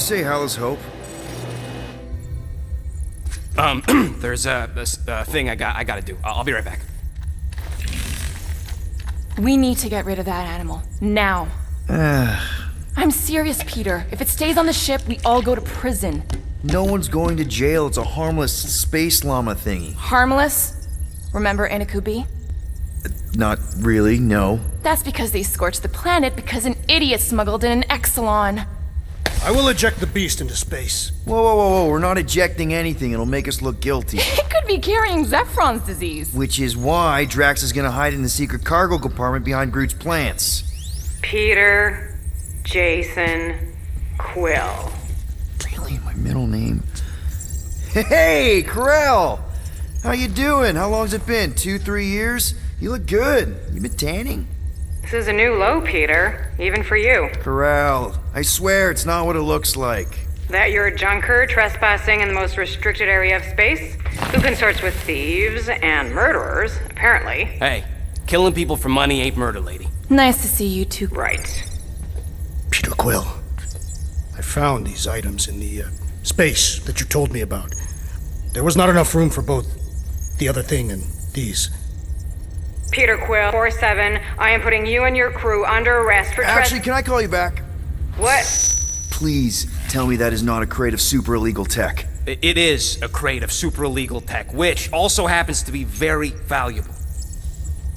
say Hala's Hope? There's a thing I gotta do. I'll be right back. We need to get rid of that animal. Now. I'm serious, Peter. If it stays on the ship, we all go to prison. No one's going to jail. It's a harmless space llama thingy. Harmless? Remember Inakubi? Not really, no. That's because they scorched the planet because an idiot smuggled in an Exelon. I will eject the beast into space. Whoa. We're not ejecting anything. It'll make us look guilty. It could be carrying Zephron's disease. Which is why Drax is gonna hide in the secret cargo compartment behind Groot's plants. Peter, Jason, Quill. Really? My middle name? Hey, Corell! How you doing? How long's it been? 2-3 years? You look good. You been tanning? This is a new low, Peter. Even for you. Corell, I swear it's not what it looks like. That you're a junker trespassing in the most restricted area of space? Who consorts with thieves and murderers, apparently. Hey, killing people for money ain't murder, lady. Nice to see you two. Right. Peter Quill, I found these items in the space that you told me about. There was not enough room for both the other thing and these. Peter Quill, 4-7, I am putting you and your crew under arrest for Actually, can I call you back? What? Please tell me that is not a crate of super illegal tech. It is a crate of super illegal tech, which also happens to be very valuable.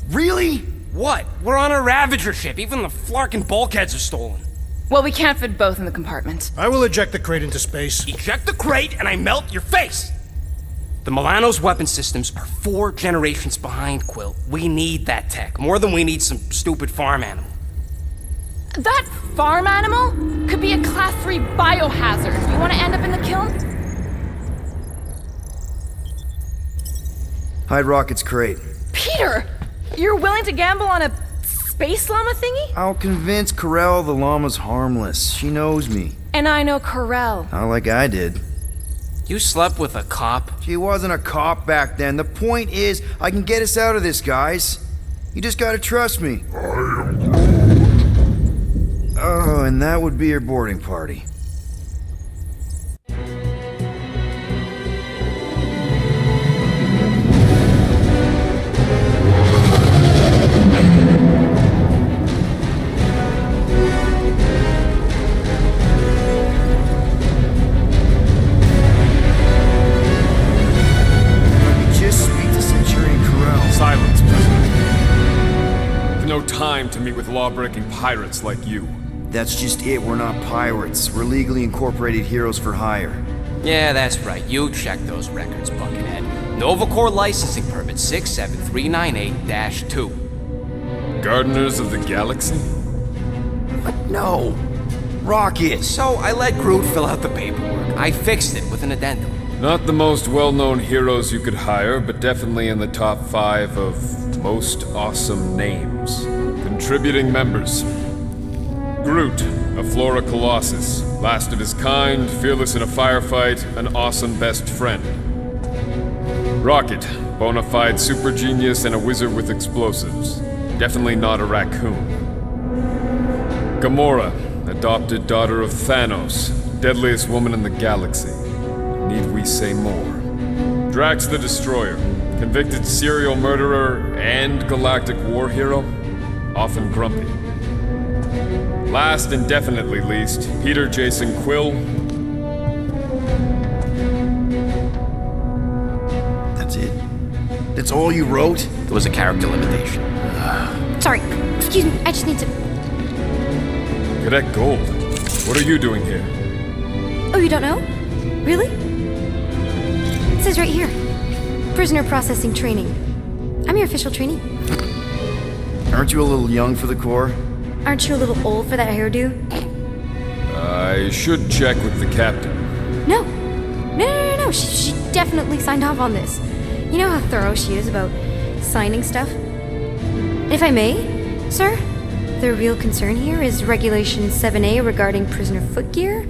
Really? What? We're on a Ravager ship. Even the Flarkin bulkheads are stolen. Well, we can't fit both in the compartment. I will eject the crate into space. Eject the crate and I melt your face! The Milano's weapon systems are 4 generations behind, Quill. We need that tech, more than we need some stupid farm animal. That farm animal could be a Class 3 biohazard. You want to end up in the kiln? Hide Rocket's crate. Peter! You're willing to gamble on a space llama thingy? I'll convince Corell the llama's harmless. She knows me. And I know Corell. Not like I did. You slept with a cop? She wasn't a cop back then. The point is, I can get us out of this, guys. You just gotta trust me. Oh, and that would be your boarding party. Silence, prisoner. I've no time to meet with law-breaking pirates like you. That's just it. We're not pirates. We're legally incorporated heroes for hire. Yeah, that's right. You check those records, Buckethead. Novacore licensing permit 67398-2. Gardeners of the Galaxy? What? No. Rocket. So I let Groot fill out the paperwork. I fixed it with an addendum. Not the most well-known heroes you could hire, but definitely in the top 5 of most awesome names. Contributing members. Groot, a Flora Colossus. Last of his kind, fearless in a firefight, an awesome best friend. Rocket, bona fide super genius and a wizard with explosives. Definitely not a raccoon. Gamora, adopted daughter of Thanos, deadliest woman in the galaxy. Need we say more? Drax the Destroyer, convicted serial murderer and galactic war hero, often grumpy. Last and definitely least, Peter Jason Quill. That's it? That's all you wrote? There was a character limitation. Sorry, excuse me, I just need to... Cadet Gold, what are you doing here? Oh, you don't know? Really? It says right here. Prisoner processing training. I'm your official trainee. Aren't you a little young for the Corps? Aren't you a little old for that hairdo? I should check with the captain. No. No. She definitely signed off on this. You know how thorough she is about signing stuff? And if I may, sir, the real concern here is Regulation 7A regarding prisoner footgear.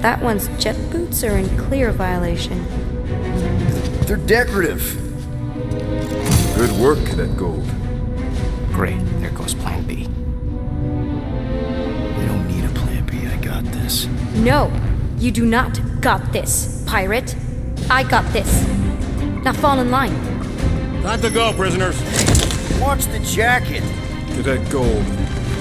That one's jet boots are in clear violation. They're decorative. Good work, Cadet Gold. Great, there goes Plan B. We don't need a plan B, I got this. No, you do not got this, pirate. I got this. Now fall in line. Time to go, prisoners. Watch the jacket. Cadet Gold,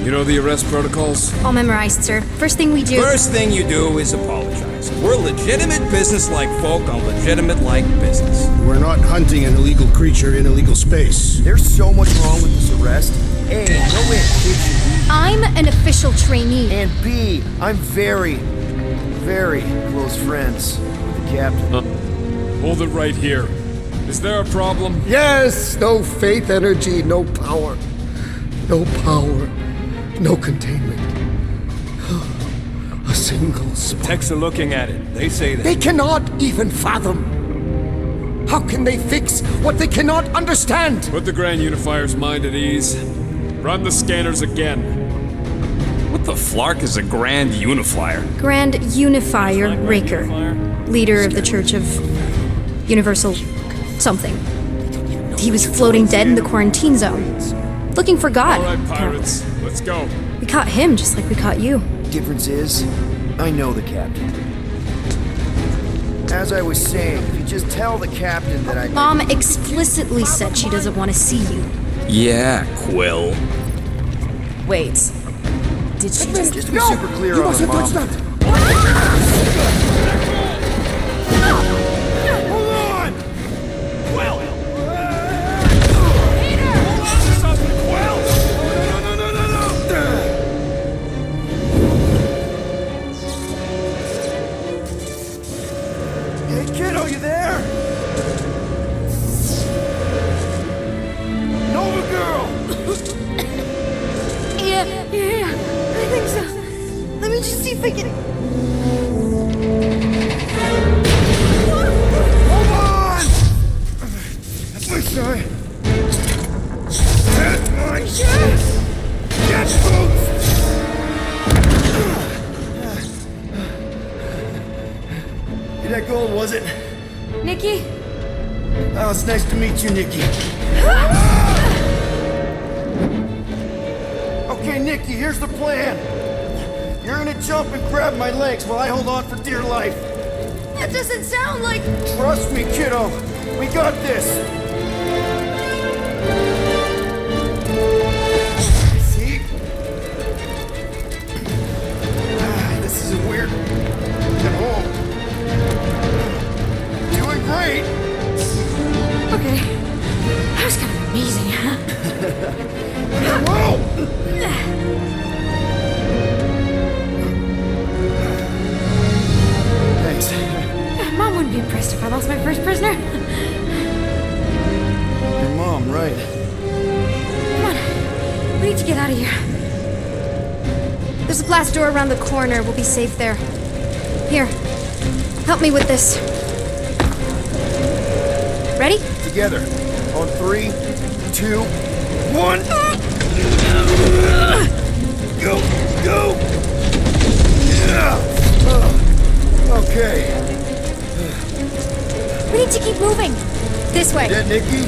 you know the arrest protocols? All memorized, sir. First thing we do. First thing you do is apologize. We're legitimate business-like folk on legitimate-like business. We're not hunting an illegal creature in illegal space. There's so much wrong with this arrest. A, no indication. I'm an official trainee. And B, I'm very, very close friends with the captain. Hold it right here. Is there a problem? Yes, no faith energy, no power. No power, no containment. A single spark. Techs are looking at it. They say that. They cannot even fathom. How can they fix what they cannot understand? Put the Grand Unifier's mind at ease. Run the scanners again. What the flark is a Grand Unifier? Grand Unifier Raker, leader of the Church of Universal something. He was floating dead in the quarantine zone, looking for God. All right, pirates, let's go. We caught him just like we caught you. Difference is, I know the captain. As I was saying, if you just tell the captain that I... Mom explicitly said she doesn't want to see you. Yeah, Quill. Wait. Did she just... Just to be super clear You on must it, have Mom. touched that! Hey, kiddo, you there? Nova girl! Yeah, I think so. Let me just see if I can... Hold on! That's my side. That's my chest! Get boots! That gold, was it? Nikki? Oh, it's nice to meet you, Nikki. Okay, Nikki, here's the plan. You're gonna jump and grab my legs while I hold on for dear life. That doesn't sound like... Trust me, kiddo. We got this. See? This is weird. Get home. Doing great. Okay. That was kind of amazing, huh? Whoa! Thanks. Mom wouldn't be impressed if I lost my first prisoner. Your mom, right? Come on. We need to get out of here. There's a blast door around the corner. We'll be safe there. Here. Help me with this. Ready? Together. On 3, 2, 1. Go! Go! Okay. We need to keep moving. This way. Dead, Nikki?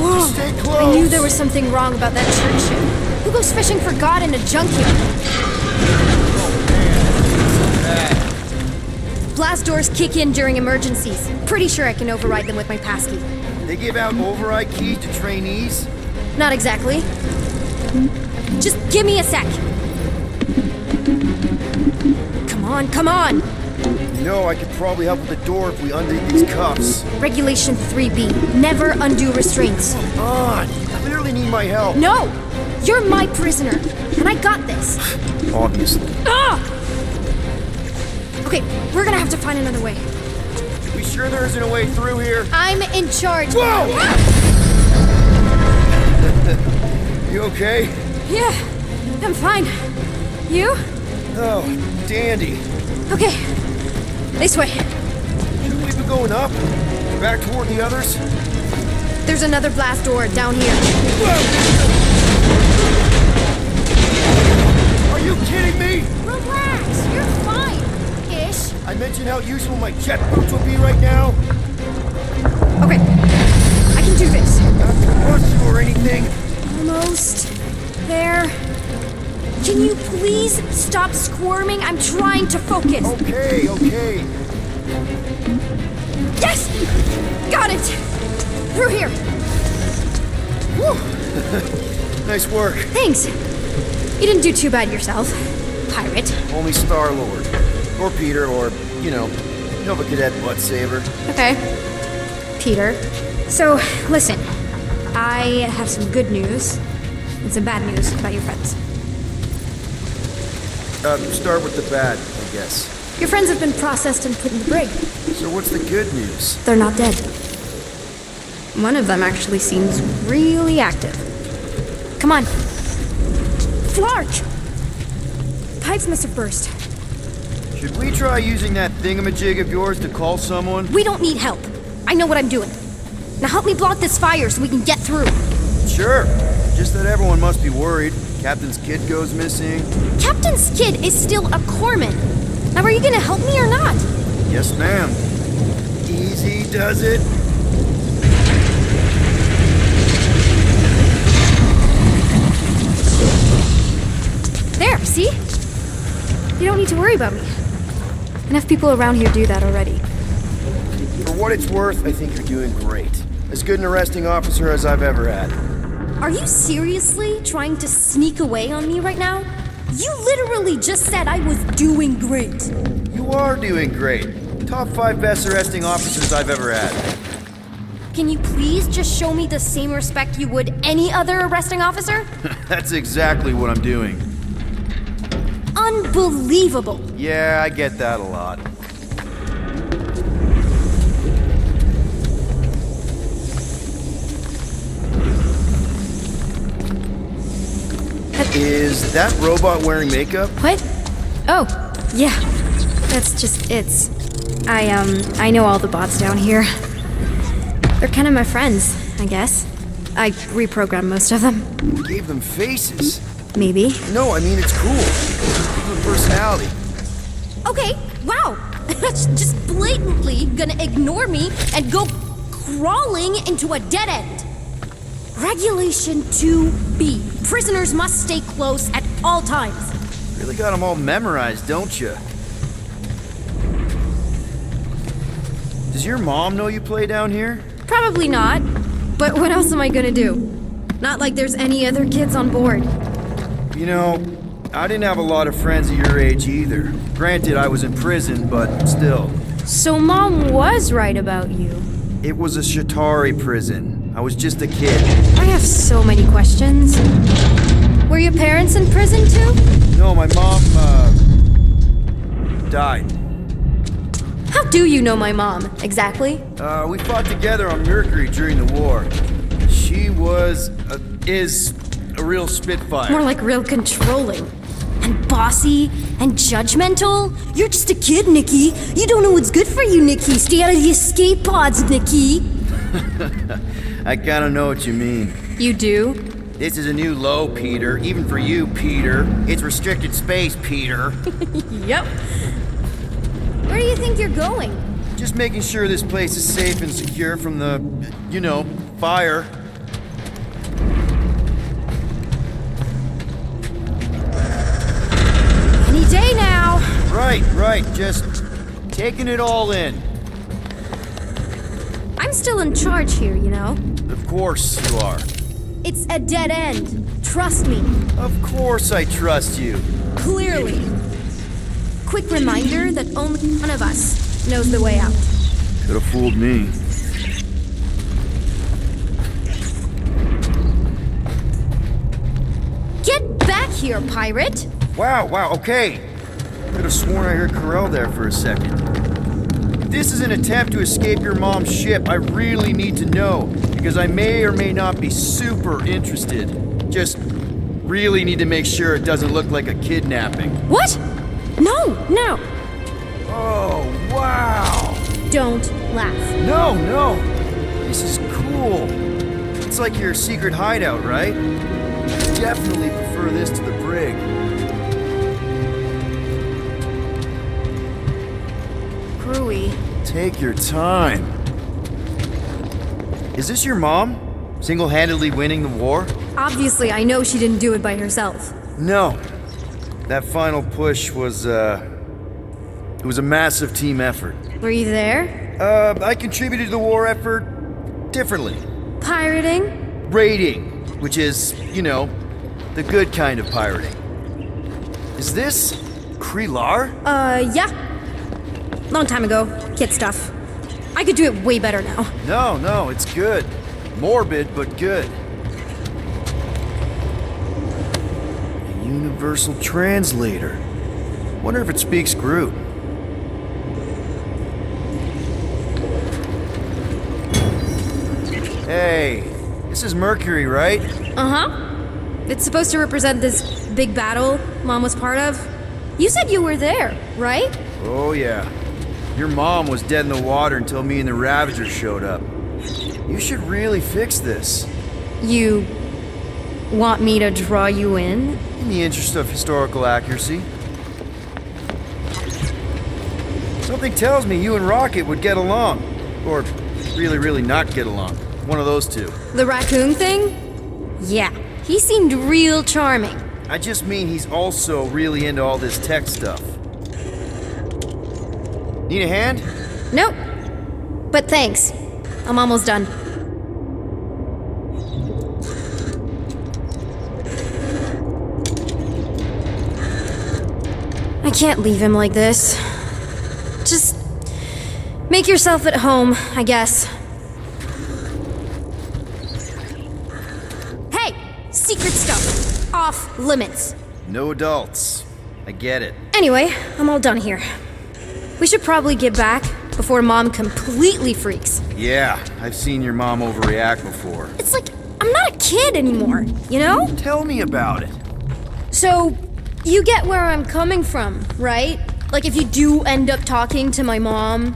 Whoa. Stay close. I knew there was something wrong about that church ship. Who goes fishing for God in a junkyard? Blast doors kick in during emergencies. Pretty sure I can override them with my passkey. They give out override keys to trainees? Not exactly. Just give me a sec. Come on, come on! You know, I could probably help with the door if we undid these cuffs. Regulation 3B. Never undo restraints. Come on, you clearly need my help. No! You're my prisoner, and I got this. Obviously. Ah! Okay, we're gonna have to find another way. We sure there isn't a way through here? I'm in charge. Whoa! You okay? Yeah, I'm fine. You? Oh, dandy. Okay, this way. Shouldn't we be going up? Back toward the others? There's another blast door down here. Are you kidding me? Relax, you're fine. Ish. I mentioned how useful my jet boots will be right now. Okay, I can do this. Not to rush you or anything. Almost there. Can you please stop squirming? I'm trying to focus. Okay, okay. Yes! Got it! Through here. Nice work. Thanks. You didn't do too bad yourself, pirate. Only Star-Lord. Or Peter, or, Nova Cadet Butt Saver. Okay. Peter. So, listen. I have some good news and some bad news about your friends. Start with the bad, I guess. Your friends have been processed and put in the brig. So what's the good news? They're not dead. One of them actually seems really active. Come on. Flark! Pipes must have burst. Should we try using that thingamajig of yours to call someone? We don't need help. I know what I'm doing. Now help me block this fire so we can get through. Sure. Just that everyone must be worried. Captain's kid goes missing. Captain's kid is still a corpsman. Now are you gonna help me or not? Yes, ma'am. Easy does it. There, see? You don't need to worry about me. Enough people around here do that already. For what it's worth, I think you're doing great. As good an arresting officer as I've ever had. Are you seriously trying to sneak away on me right now? You literally just said I was doing great. You are doing great. Top 5 best arresting officers I've ever had. Can you please just show me the same respect you would any other arresting officer? That's exactly what I'm doing. Unbelievable. Yeah, I get that a lot. Is that robot wearing makeup? What? Oh, yeah. That's just it's. I know all the bots down here. They're kind of my friends, I guess. I reprogrammed most of them. You gave them faces. Maybe. No, I mean, it's cool. Give them personality. Okay, wow. Just blatantly gonna ignore me and go crawling into a dead end. Regulation 2B. Prisoners must stay close at all times. Really got them all memorized, don't you? Does your mom know you play down here? Probably not. But what else am I gonna do? Not like there's any other kids on board. You know, I didn't have a lot of friends at your age either. Granted, I was in prison, but still. So Mom was right about you. It was a Shatari prison. I was just a kid. I have so many questions. Were your parents in prison too? No, my mom, died. How do you know my mom, exactly? We fought together on Mercury during the war. She is a real spitfire. More like real controlling. And bossy and judgmental. You're just a kid, Nikki. You don't know what's good for you, Nikki. Stay out of the escape pods, Nikki. I kinda know what you mean. You do? This is a new low, Peter. Even for you, Peter. It's restricted space, Peter. Yep. Where do you think you're going? Just making sure this place is safe and secure from the, fire. Any day now. Right. Just taking it all in. I'm still in charge here, you know. Of course you are. It's a dead end. Trust me. Of course I trust you. Clearly. Quick reminder that only one of us knows the way out. Could have fooled me. Get back here, pirate! Wow, okay. Could have sworn I heard Carell there for a second. If this is an attempt to escape your mom's ship, I really need to know, because I may or may not be super interested. Just really need to make sure it doesn't look like a kidnapping. What? No! Oh, wow! Don't laugh. No! This is cool. It's like your secret hideout, right? Definitely prefer this to the brig. Groovy. Take your time. Is this your mom? Single-handedly winning the war? Obviously, I know she didn't do it by herself. No. That final push was, it was a massive team effort. Were you there? I contributed to the war effort differently. Pirating? Raiding, which is, you know, the good kind of pirating. Is this Krelar? Yeah. Long time ago. Kid stuff. I could do it way better now. No, it's good. Morbid, but good. A universal translator. Wonder if it speaks Groot. Hey, this is Mercury, right? Uh-huh. It's supposed to represent this big battle Mom was part of. You said you were there, right? Oh, yeah. Your mom was dead in the water until me and the Ravagers showed up. You should really fix this. You want me to draw you in? In the interest of historical accuracy. Something tells me you and Rocket would get along. Or really not get along. One of those two. The raccoon thing? Yeah, he seemed real charming. I just mean he's also really into all this tech stuff. Need a hand? Nope. But thanks. I'm almost done. I can't leave him like this. Just make yourself at home, I guess. Hey! Secret stuff. Off limits. No adults. I get it. Anyway, I'm all done here. We should probably get back before Mom completely freaks. Yeah, I've seen your mom overreact before. It's like, I'm not a kid anymore, you know? Tell me about it. So, you get where I'm coming from, right? Like if you do end up talking to my mom,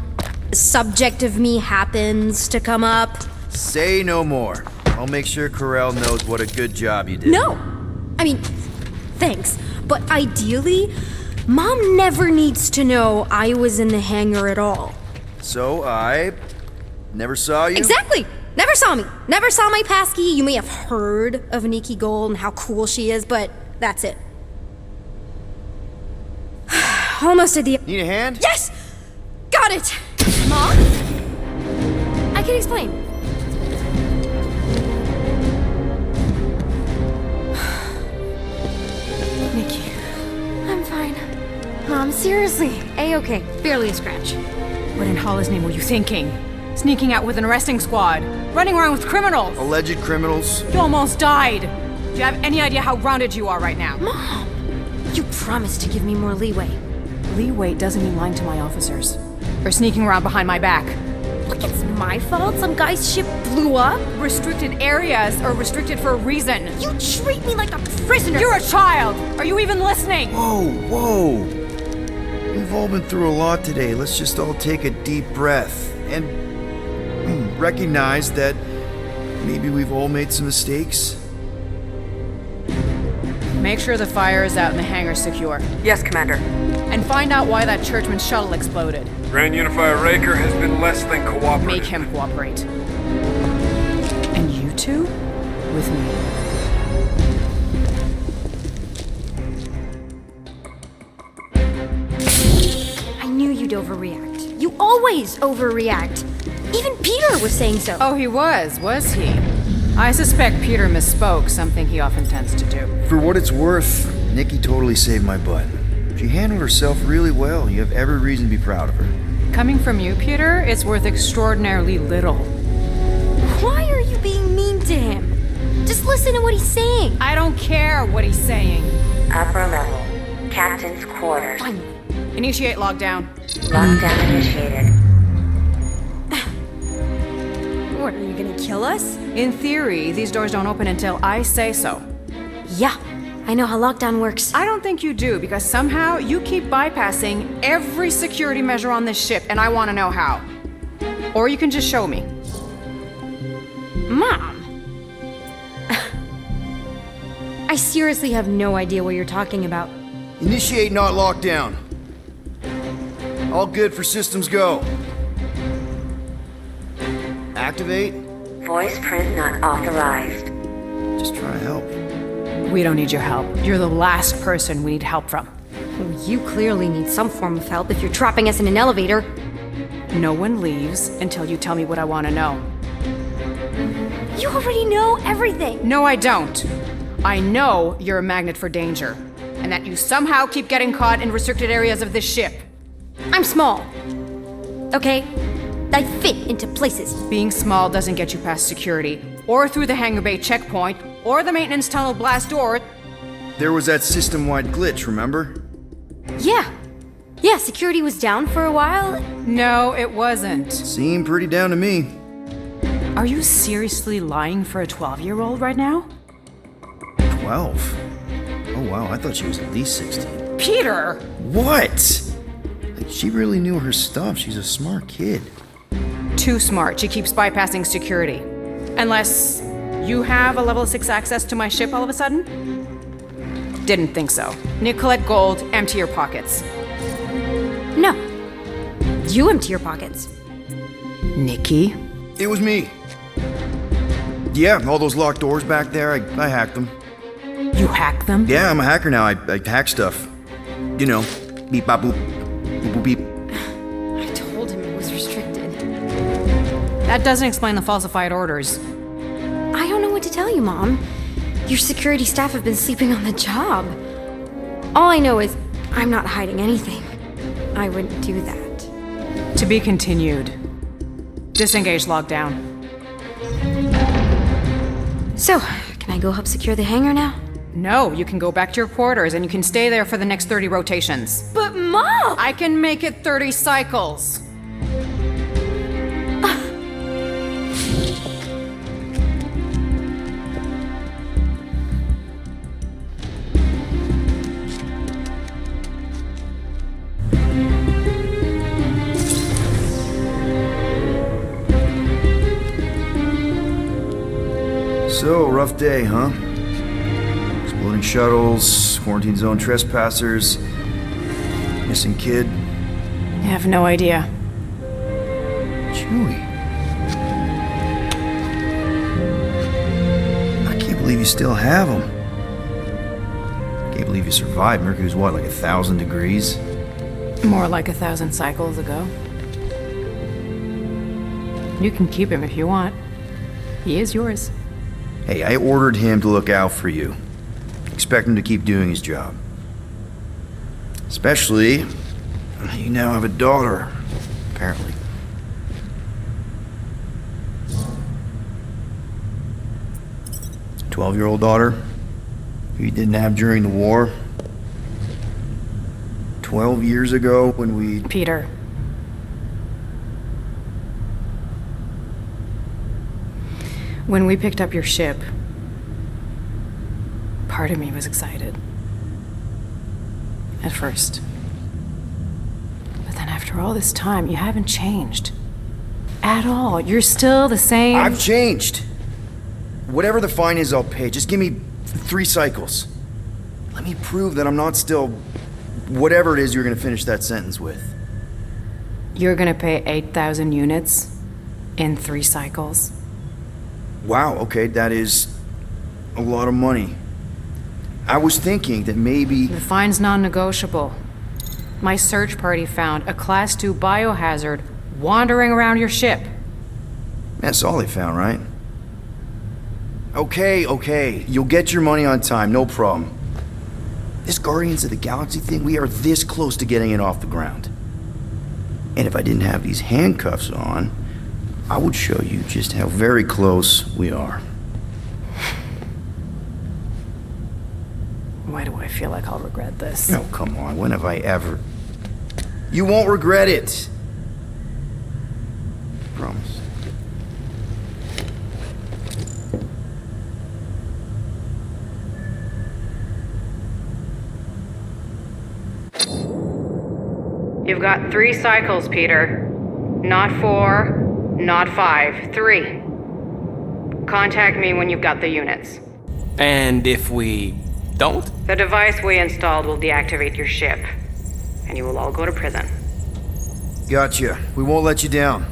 the subject of me happens to come up. Say no more. I'll make sure Corell knows what a good job you did. No! I mean, thanks. But ideally, Mom never needs to know I was in the hangar at all. So I never saw you? Exactly! Never saw me. Never saw my passkey. You may have heard of Nikki Gold and how cool she is, but that's it. Almost at the... Need a hand? Yes! Got it! Mom? I can explain. Nikki. I'm fine. Mom, seriously. A-okay. Barely a scratch. What in Hollis' name were you thinking? Sneaking out with an arresting squad? Running around with criminals? Alleged criminals? You almost died! Do you have any idea how grounded you are right now? Mom! You promised to give me more leeway. Leeway doesn't mean lying to my officers. Or sneaking around behind my back. Look, it's my fault some guy's ship blew up. Restricted areas are restricted for a reason. You treat me like a prisoner. You're a child! Are you even listening? Whoa. We've all been through a lot today. Let's just all take a deep breath and recognize that maybe we've all made some mistakes. Make sure the fire is out and the hangar's secure. Yes, Commander. And find out why that churchman's shuttle exploded. Grand Unifier Raker has been less than cooperative. Make him cooperate. And you two? With me. I knew you'd overreact. You always overreact. Even Peter was saying so. Oh, he was he? I suspect Peter misspoke, something he often tends to do. For what it's worth, Nikki totally saved my butt. She handled herself really well. You have every reason to be proud of her. Coming from you, Peter, it's worth extraordinarily little. Why are you being mean to him? Just listen to what he's saying. I don't care what he's saying. Upper level. Captain's quarters. Finally. Initiate lockdown. Lockdown initiated. What, are you gonna kill us? In theory, these doors don't open until I say so. Yeah, I know how lockdown works. I don't think you do, because somehow you keep bypassing every security measure on this ship, and I want to know how. Or you can just show me. Mom! I seriously have no idea what you're talking about. Initiate not lockdown. All good for systems go. Activate. Voice print not authorized. Just try to help. We don't need your help. You're the last person we need help from. Well, you clearly need some form of help if you're trapping us in an elevator. No one leaves until you tell me what I want to know. You already know everything! No, I don't. I know you're a magnet for danger, and that you somehow keep getting caught in restricted areas of this ship. I'm small. Okay? I fit into places. Being small doesn't get you past security, or through the hangar bay checkpoint, or the maintenance tunnel blast door. There was that system-wide glitch, remember? Yeah. Yeah, security was down for a while. No, it wasn't. Seemed pretty down to me. Are you seriously lying for a 12-year-old right now? 12? Oh wow, I thought she was at least 16. Peter! What? Like, she really knew her stuff. She's a smart kid. Too smart. She keeps bypassing security. Unless you have a level 6 access to my ship all of a sudden? Didn't think so. Nicolette Gold, empty your pockets. No. You empty your pockets. Nikki? It was me. Yeah, all those locked doors back there, I hacked them. You hacked them? Yeah, I'm a hacker now. I hack stuff. You know, beep, bop, boop, boop, boop, beep. I told him it was restricted. That doesn't explain the falsified orders. I don't know what to tell you, Mom. Your security staff have been sleeping on the job. All I know is I'm not hiding anything. I wouldn't do that. To be continued. Disengage lockdown. So, can I go help secure the hangar now? No, you can go back to your quarters and you can stay there for the next 30 rotations. But Mom! I can make it 30 cycles. So, rough day, huh? Exploding shuttles, quarantine zone trespassers, missing kid. I have no idea. Chewie. I can't believe you still have him. Can't believe you survived. Mercury's what, like 1,000 degrees? More like 1,000 cycles ago. You can keep him if you want. He is yours. Hey, I ordered him to look out for you. Expect him to keep doing his job. Especially, you now have a daughter, apparently. A 12-year-old daughter who you didn't have during the war. 12 years ago when we... Peter. When we picked up your ship, part of me was excited. At first. But then after all this time, you haven't changed. At all. You're still the same... I've changed. Whatever the fine is, I'll pay. Just give me 3 cycles. Let me prove that I'm not still... whatever it is you're gonna finish that sentence with. You're gonna pay 8,000 units in 3 cycles? Wow, okay, that is a lot of money. I was thinking that maybe... The fine's non-negotiable. My search party found a Class 2 biohazard wandering around your ship. That's all they found, right? Okay, you'll get your money on time, no problem. This Guardians of the Galaxy thing, we are this close to getting it off the ground. And if I didn't have these handcuffs on, I would show you just how very close we are. Why do I feel like I'll regret this? Oh, come on, when have I ever... You won't regret it. Promise. You've got 3 cycles, Peter. Not 4, not 5, 3. Contact me when you've got the units. And if we don't? The device we installed will deactivate your ship, and you will all go to prison. Gotcha. We won't let you down.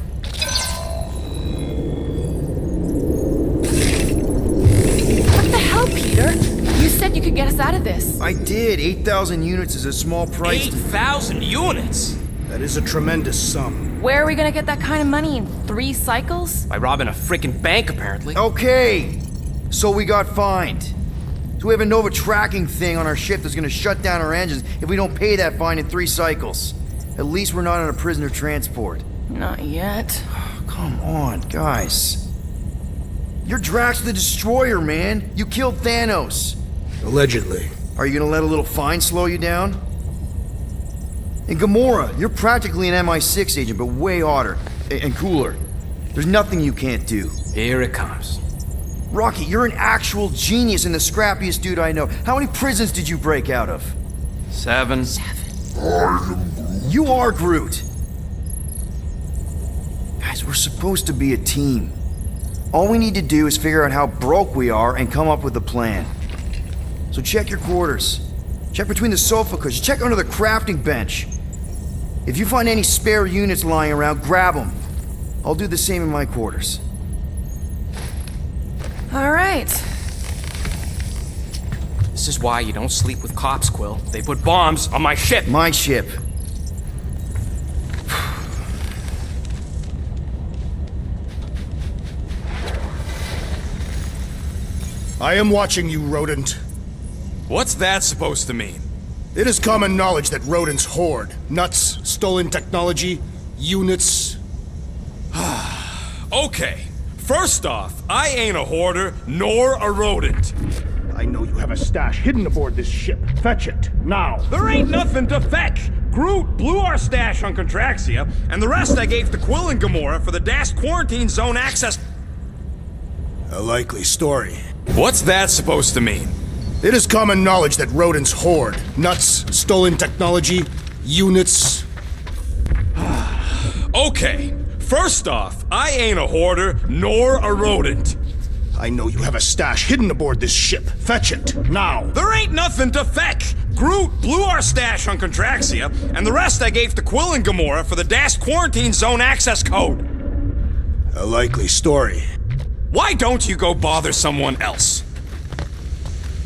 What the hell, Peter? You said get us out of this. I did. 8,000 units is a small price. 8,000 units? That is a tremendous sum. Where are we gonna get that kind of money in 3 cycles? By robbing a freaking bank, apparently. Okay, so we got fined. So we have a Nova tracking thing on our ship that's gonna shut down our engines if we don't pay that fine in 3 cycles. At least we're not on a prisoner transport. Not yet. Come on, guys. You're Drax the Destroyer, man. You killed Thanos. Allegedly. Are you gonna let a little fine slow you down? And Gamora, you're practically an MI6 agent, but way hotter and cooler. There's nothing you can't do. Here it comes. Rocky, you're an actual genius and the scrappiest dude I know. How many prisons did you break out of? 7. You are Groot. Guys, we're supposed to be a team. All we need to do is figure out how broke we are and come up with a plan. So check your quarters. Check between the sofa cushions. Check under the crafting bench. If you find any spare units lying around, grab them. I'll do the same in my quarters. All right. This is why you don't sleep with cops, Quill. They put bombs on my ship. My ship. I am watching you, rodent. What's that supposed to mean? It is common knowledge that rodents hoard nuts, stolen technology, units. Okay, first off, I ain't a hoarder nor a rodent. I know you have a stash hidden aboard this ship. Fetch it, now. There ain't nothing to fetch. Groot blew our stash on Contraxia, and the rest I gave to Quill and Gamora for the Dash Quarantine Zone access. A likely story. What's that supposed to mean? It is common knowledge that rodents hoard nuts, stolen technology, units. Okay, first off, I ain't a hoarder nor a rodent. I know you have a stash hidden aboard this ship. Fetch it, now. There ain't nothing to fetch. Groot blew our stash on Contraxia, and the rest I gave to Quill and Gamora for the Dash Quarantine Zone access code. A likely story. Why don't you go bother someone else?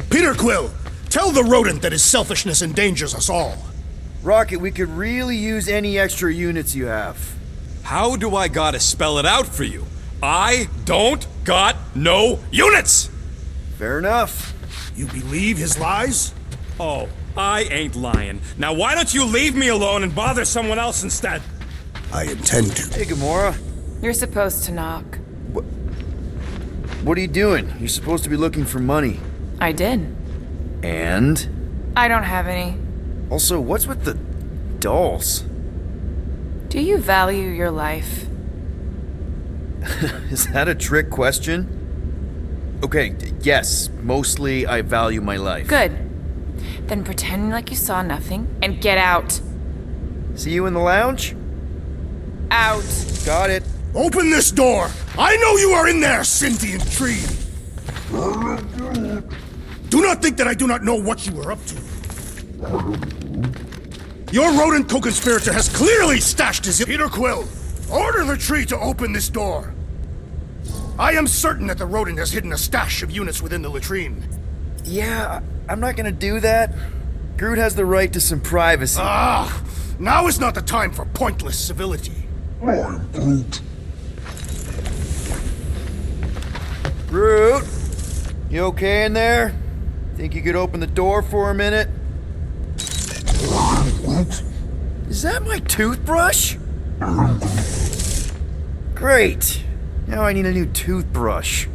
Peter Quill, tell the rodent that his selfishness endangers us all. Rocket, we could really use any extra units you have. How do I gotta spell it out for you? I don't got no units! Fair enough. You believe his lies? Oh, I ain't lying. Now why don't you leave me alone and bother someone else instead? I intend to. Hey, Gamora. You're supposed to knock. What are you doing? You're supposed to be looking for money. I did. And? I don't have any. Also, what's with the dolls? Do you value your life? Is that a trick question? Okay, yes, mostly I value my life. Good. Then pretend like you saw nothing and get out. See you in the lounge? Out. Got it. Open this door! I know you are in there, sentient tree! Do not think that I do not know what you are up to. Your rodent co-conspirator has clearly stashed his... Peter Quill, order the tree to open this door. I am certain that the rodent has hidden a stash of units within the latrine. Yeah, I'm not gonna do that. Groot has the right to some privacy. Ah! Now is not the time for pointless civility. I'm Groot. Groot, you okay in there? Think you could open the door for a minute? Is that my toothbrush? Great. Now I need a new toothbrush.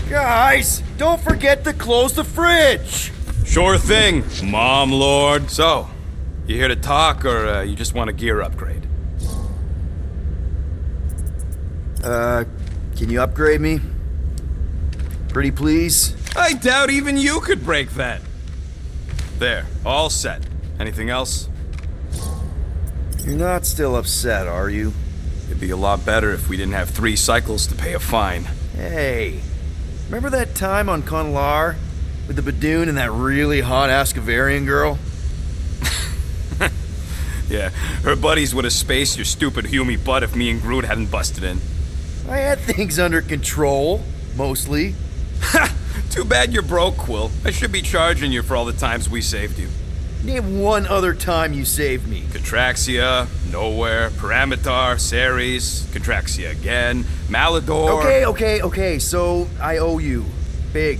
Guys, don't forget to close the fridge! Sure thing, Mom Lord. So, you here to talk, or you just want a gear upgrade? Can you upgrade me? Pretty please? I doubt even you could break that. There, all set. Anything else? You're not still upset, are you? It'd be a lot better if we didn't have 3 cycles to pay a fine. Hey, remember that time on Conlar? With the Badoon and that really hot Ascavarian girl? Yeah, her buddies would have spaced your stupid Humy butt if me and Groot hadn't busted in. I had things under control, mostly. Ha! Too bad you're broke, Quill. I should be charging you for all the times we saved you. Name one other time you saved me. Contraxia, Nowhere, Paramitar, Ceres, Contraxia again, Malador... Okay, so I owe you. Big.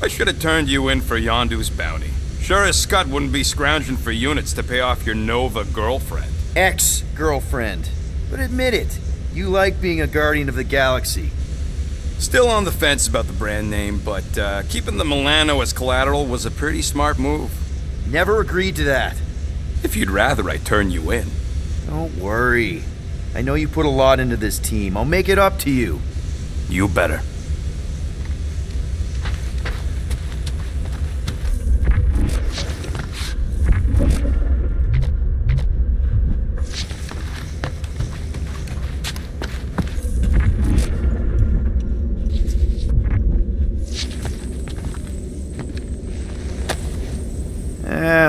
I should have turned you in for Yondu's bounty. Sure as Scott wouldn't be scrounging for units to pay off your Nova girlfriend. Ex-girlfriend. But admit it, you like being a Guardian of the Galaxy. Still on the fence about the brand name, but keeping the Milano as collateral was a pretty smart move. Never agreed to that. If you'd rather I turn you in. Don't worry. I know you put a lot into this team. I'll make it up to you. You better.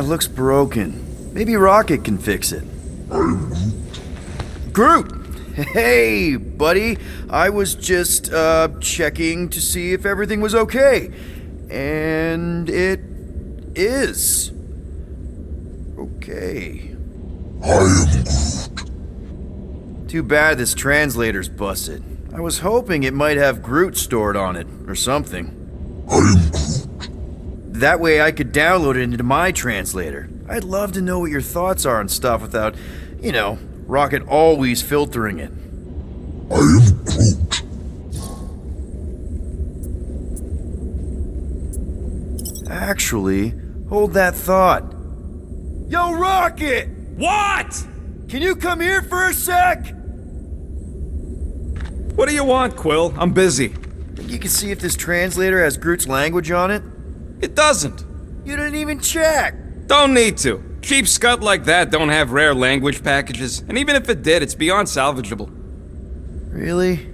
Looks broken. Maybe Rocket can fix it. Groot! Hey, buddy. I was just, checking to see if everything was okay. And it is. Okay. I am Groot. Too bad this translator's busted. I was hoping it might have Groot stored on it, or something. I am Groot. That way I could download it into my translator. I'd love to know what your thoughts are on stuff without, Rocket always filtering it. I am Groot. Actually, hold that thought. Yo, Rocket! What? Can you come here for a sec? What do you want, Quill? I'm busy. Think you can see if this translator has Groot's language on it? It doesn't. You didn't even check. Don't need to. Cheap scut like that don't have rare language packages, and even if it did, it's beyond salvageable. Really?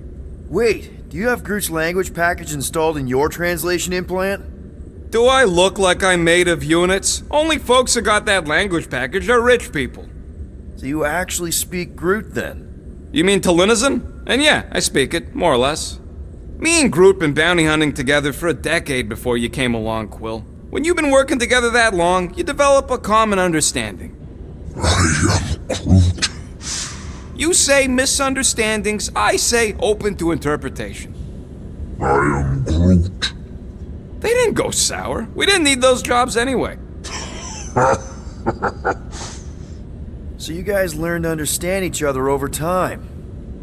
Wait, do you have Groot's language package installed in your translation implant? Do I look like I'm made of units? Only folks who got that language package are rich people. So you actually speak Groot then? You mean Talinisan? And yeah, I speak it, more or less. Me and Groot been bounty hunting together for a decade before you came along, Quill. When you've been working together that long, you develop a common understanding. I am Groot. You say misunderstandings, I say open to interpretation. I am Groot. They didn't go sour. We didn't need those jobs anyway. So you guys learned to understand each other over time.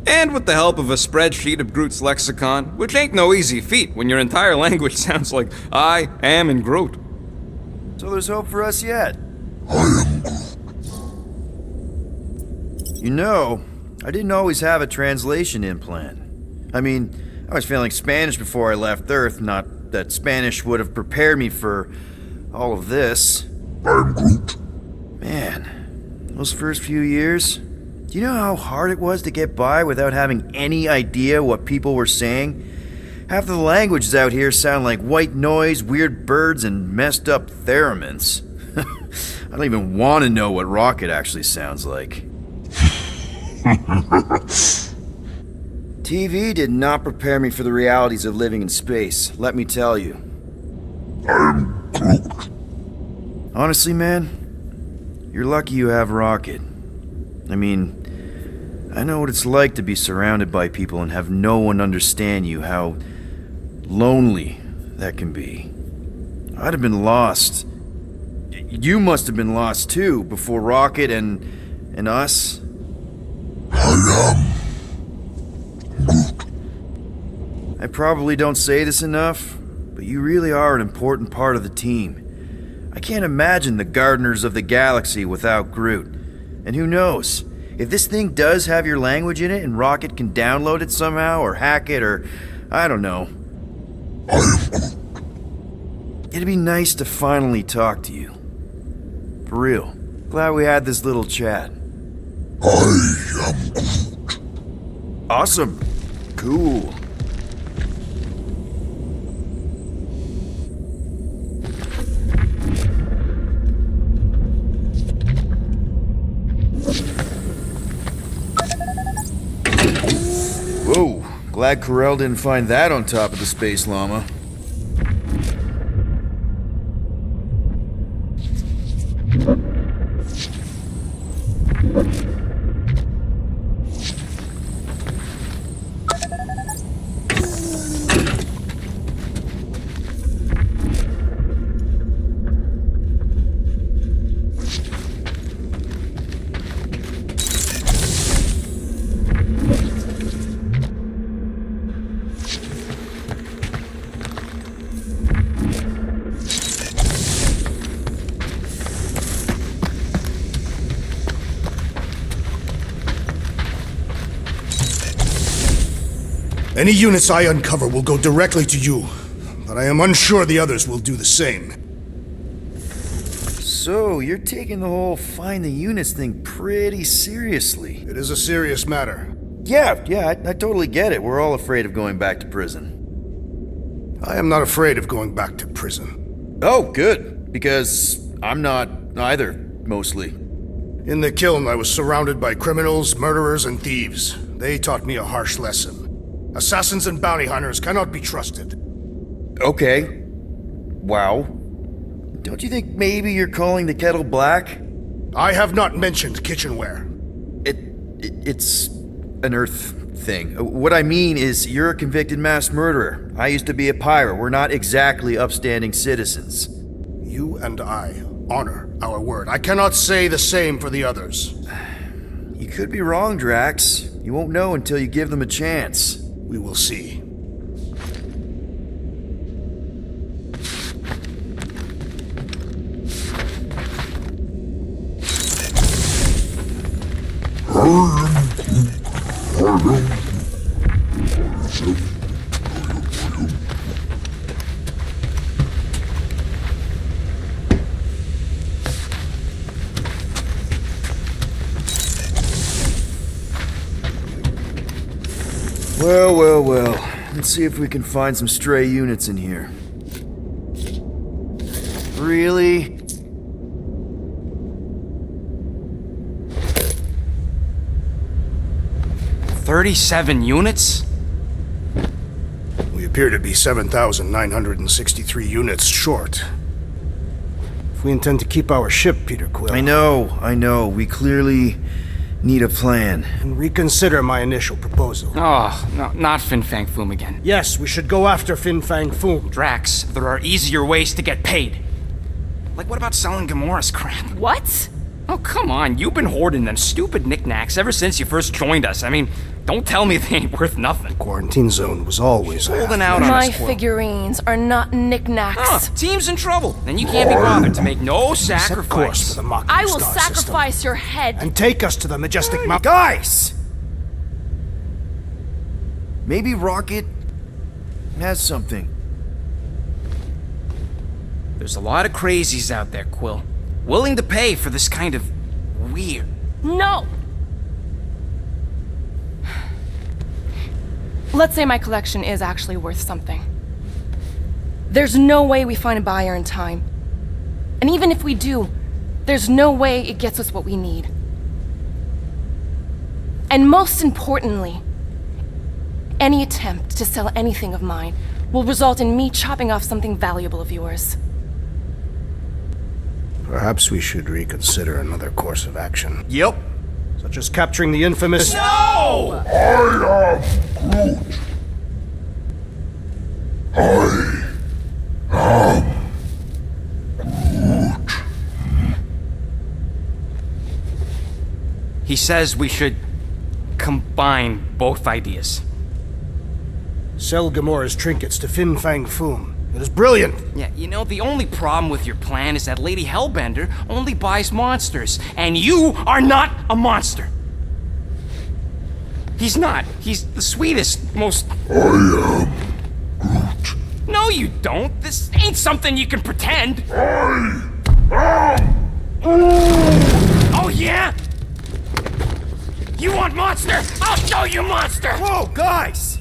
And with the help of a spreadsheet of Groot's lexicon, which ain't no easy feat when your entire language sounds like I am in Groot. So there's hope for us yet. I am Groot. I didn't always have a translation implant. I mean, I was failing Spanish before I left Earth, not that Spanish would have prepared me for all of this. I'm Groot. Man, those first few years, do you know how hard it was to get by without having any idea what people were saying? Half the languages out here sound like white noise, weird birds, and messed up theremins. I don't even want to know what Rocket actually sounds like. TV did not prepare me for the realities of living in space, let me tell you. I'm Groot. Honestly, man, you're lucky you have Rocket. I mean, I know what it's like to be surrounded by people and have no one understand you, how lonely that can be. I'd have been lost. You must have been lost too, before Rocket and us. I am Groot. I probably don't say this enough, but you really are an important part of the team. I can't imagine the Gardeners of the Galaxy without Groot. And who knows, if this thing does have your language in it and Rocket can download it somehow or hack it or, I don't know. I am Groot. It'd be nice to finally talk to you. For real. Glad we had this little chat. I am Groot. Awesome. Cool. Whoa, glad Corel didn't find that on top of the space llama. Any units I uncover will go directly to you, but I am unsure the others will do the same. So, you're taking the whole find the units thing pretty seriously. It is a serious matter. Yeah, I totally get it. We're all afraid of going back to prison. I am not afraid of going back to prison. Oh, good. Because I'm not either, mostly. In the kiln, I was surrounded by criminals, murderers, and thieves. They taught me a harsh lesson. Assassins and bounty hunters cannot be trusted. Okay. Wow. Don't you think maybe you're calling the kettle black? I have not mentioned kitchenware. It's an Earth thing. What I mean is, you're a convicted mass murderer. I used to be a pirate. We're not exactly upstanding citizens. You and I honor our word. I cannot say the same for the others. You could be wrong, Drax. You won't know until you give them a chance. We will see. Well. Let's see if we can find some stray units in here. Really? "37 units? We appear to be 7,963 units short. If we intend to keep our ship, Peter Quill... I know. We clearly need a plan. And reconsider my initial proposal. Oh, no, not Fin Fang Foom again. Yes, we should go after Fin Fang Foom. Drax, there are easier ways to get paid. Like, what about selling Gamora's crap? What? Oh, come on. You've been hoarding them stupid knickknacks ever since you first joined us. I mean, don't tell me they ain't worth nothing. Quarantine zone was always holding out on My us, Quill. figurines are not knickknacks. Team's in trouble, and you can't be bothered to make no Set course sacrifice. for the Mocking I will Star sacrifice system. your head. And take us to the majestic mountain. Guys! Maybe Rocket has something. There's a lot of crazies out there, Quill. Willing to pay for this kind of weird. No! Let's say my collection is actually worth something. There's no way we find a buyer in time. And even if we do, there's no way it gets us what we need. And most importantly, any attempt to sell anything of mine will result in me chopping off something valuable of yours. Perhaps we should reconsider another course of action. Yep. Such as capturing the infamous... No! I am Groot. I am Groot. He says we should combine both ideas. Sell Gamora's trinkets to Fin Fang Foom. It is brilliant. Yeah, you know, the only problem with your plan is that Lady Hellbender only buys monsters, and you are not a monster. He's not. He's the sweetest, most... I am Groot. No, you don't. This ain't something you can pretend. I am Groot. Oh, yeah? You want monster? I'll show you monster! Whoa, guys!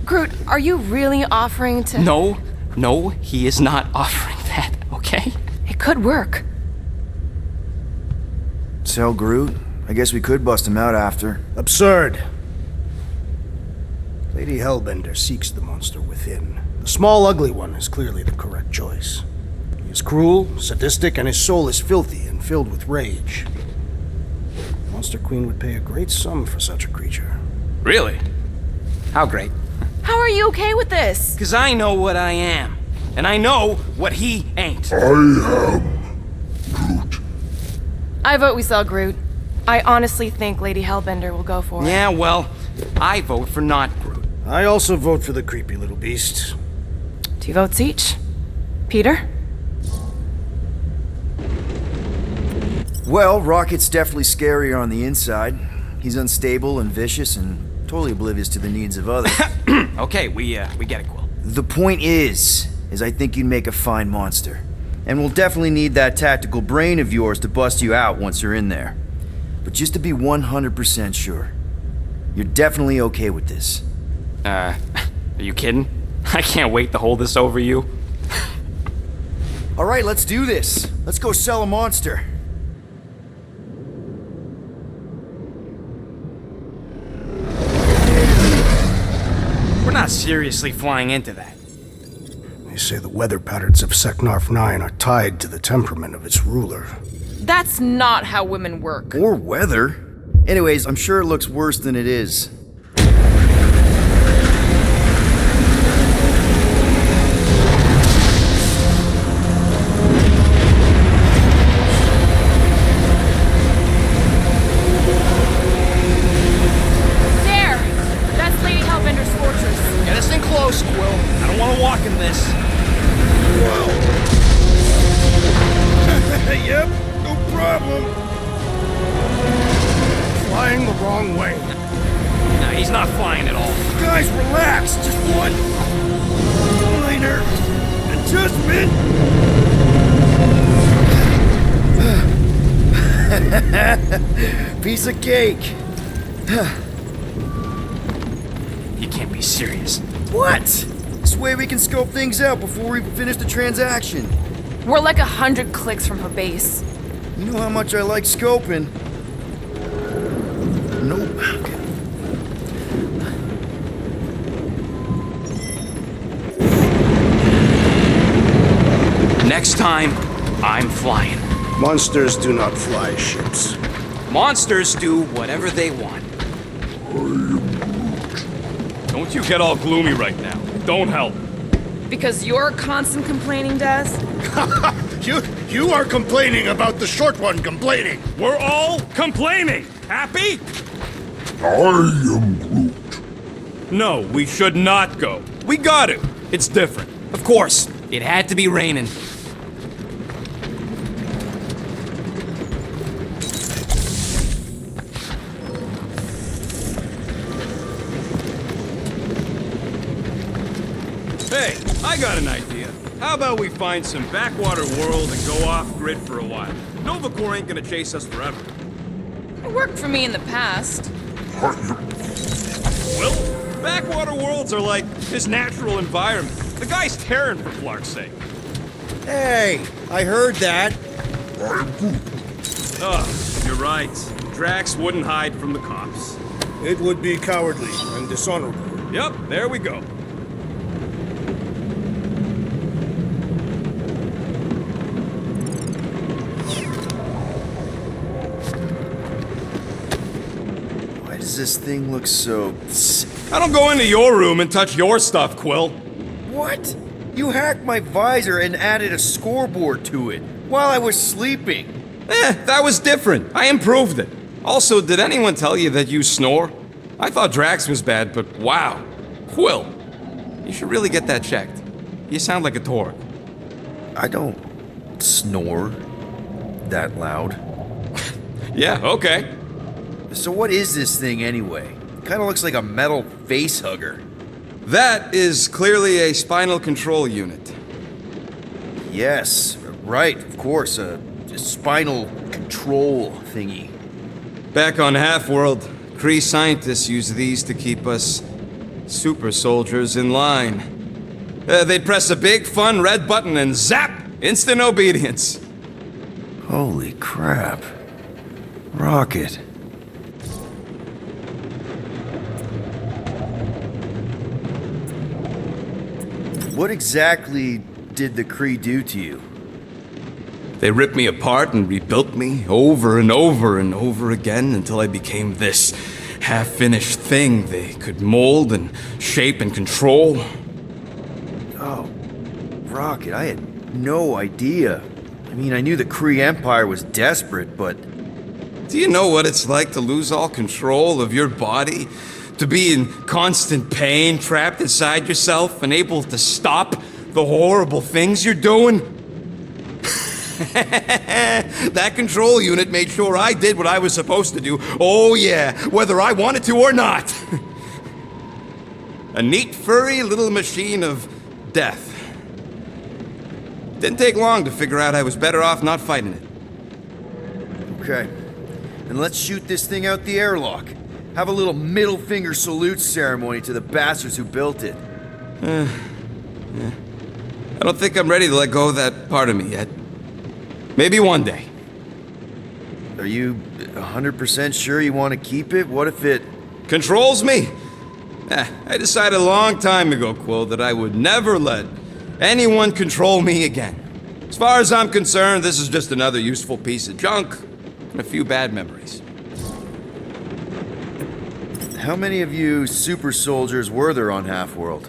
Groot, are you really offering to... No, he is not offering that, okay? It could work. Tell Groot? I guess we could bust him out after. Absurd. Lady Hellbender seeks the monster within. The small, ugly one is clearly the correct choice. He is cruel, sadistic, and his soul is filthy and filled with rage. Monster Queen would pay a great sum for such a creature. Really? How great? How are you okay with this? Because I know what I am. And I know what he ain't. I am Groot. I vote we sell Groot. I honestly think Lady Hellbender will go for it. Yeah, well, I vote for not Groot. I also vote for the creepy little beast. 2 votes each. Peter? Well, Rocket's definitely scarier on the inside. He's unstable and vicious and totally oblivious to the needs of others. Okay, we get it, Quill. The point is I think you'd make a fine monster. And we'll definitely need that tactical brain of yours to bust you out once you're in there. But just to be 100% sure, you're definitely okay with this. Are you kidding? I can't wait to hold this over you. All right, let's do this. Let's go sell a monster. We're not seriously flying into that. They say the weather patterns of Seknarf 9 are tied to the temperament of its ruler. That's not how women work. Or weather. Anyways, I'm sure it looks worse than it is. There! That's Lady Hellbender's fortress. Get us in close, Quill. I don't want to walk in this. Yep, no problem. Flying the wrong way. No, he's not flying at all. Guys, relax. Just one minor adjustment. Piece of cake. You can't be serious. What? This way we can scope things out before we finish the transaction. We're like 100 clicks from her base. You know how much I like scoping. Nope. Next time, I'm flying. Monsters do not fly ships. Monsters do whatever they want. Don't you get all gloomy right now. Don't help. Because your constant complaining does? You are complaining about the short one complaining. We're all complaining. Happy? I am Groot. No, we should not go. We got to. It's different. Of course, it had to be raining. Hey, I got an idea. How about we find some backwater world and go off-grid for a while? Nova Corps ain't gonna chase us forever. It worked for me in the past. Well, backwater worlds are like his natural environment. The guy's Terran, for Flark's sake. Hey, I heard that. Ugh, you're right. Drax wouldn't hide from the cops. It would be cowardly and dishonorable. Yep, there we go. Why does this thing look so... I don't go into your room and touch your stuff, Quill. What? You hacked my visor and added a scoreboard to it while I was sleeping. That was different. I improved it. Also, did anyone tell you that you snore? I thought Drax was bad, but wow. Quill, you should really get that checked. You sound like a Torg. I don't snore that loud. Yeah, okay. So what is this thing anyway? Kind of looks like a metal face hugger. That is clearly a spinal control unit. Yes, right, of course. spinal control thingy. Back on Half-World, Kree scientists use these to keep us super soldiers in line. They'd press a big, fun red button and zap! Instant obedience. Holy crap. Rocket. What exactly did the Kree do to you? They ripped me apart and rebuilt me over and over and over again until I became this half-finished thing they could mold and shape and control. Oh, Rocket, I had no idea. I mean, I knew the Kree Empire was desperate, but... Do you know what it's like to lose all control of your body? To be in constant pain, trapped inside yourself, unable to stop the horrible things you're doing? That control unit made sure I did what I was supposed to do. Oh yeah, whether I wanted to or not. A neat, furry little machine of death. Didn't take long to figure out I was better off not fighting it. Okay. And let's shoot this thing out the airlock. Have a little middle finger salute ceremony to the bastards who built it. Yeah. I don't think I'm ready to let go of that part of me yet. Maybe one day. Are you 100% sure you want to keep it? What if it... Controls me? I decided a long time ago, Quill, that I would never let anyone control me again. As far as I'm concerned, this is just another useful piece of junk and a few bad memories. How many of you super soldiers were there on Half-World?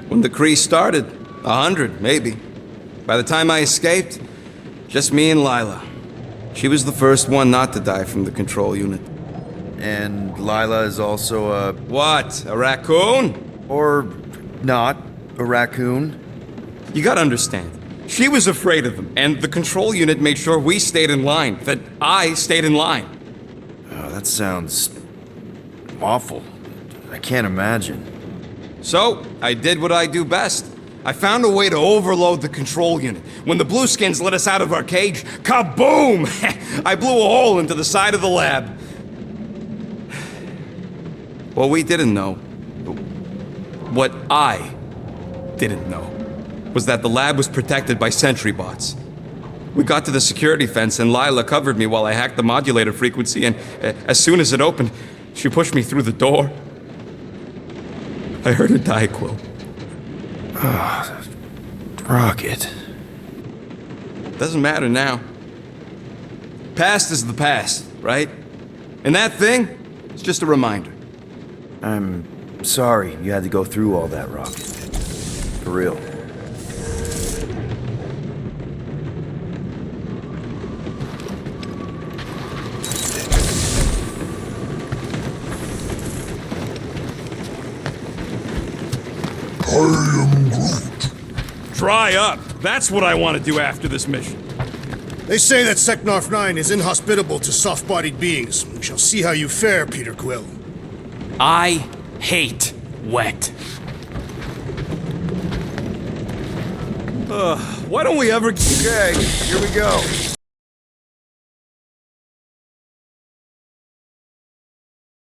When the Kree started, 100, maybe. By the time I escaped, just me and Lila. She was the first one not to die from the control unit. And Lila is also a... What? A raccoon? Or not a raccoon? You gotta understand. She was afraid of them, and the control unit made sure we stayed in line, that I stayed in line. Oh, that sounds... awful. I can't imagine. So, I did what I do best. I found a way to overload the control unit. When the Blueskins let us out of our cage, kaboom! I blew a hole into the side of the lab. What we didn't know, what I didn't know, was that the lab was protected by sentry bots. We got to the security fence and Lila covered me while I hacked the modulator frequency, and as soon as it opened, she pushed me through the door. I heard her die, Quill. Oh, Rocket. Doesn't matter now. Past is the past, right? And that thing, it's just a reminder. I'm sorry you had to go through all that, Rocket. For real. I am Groot. Dry up. That's what I want to do after this mission. They say that Seknarf 9 is inhospitable to soft-bodied beings. We shall see how you fare, Peter Quill. I hate wet. Why don't we ever... Okay, here we go.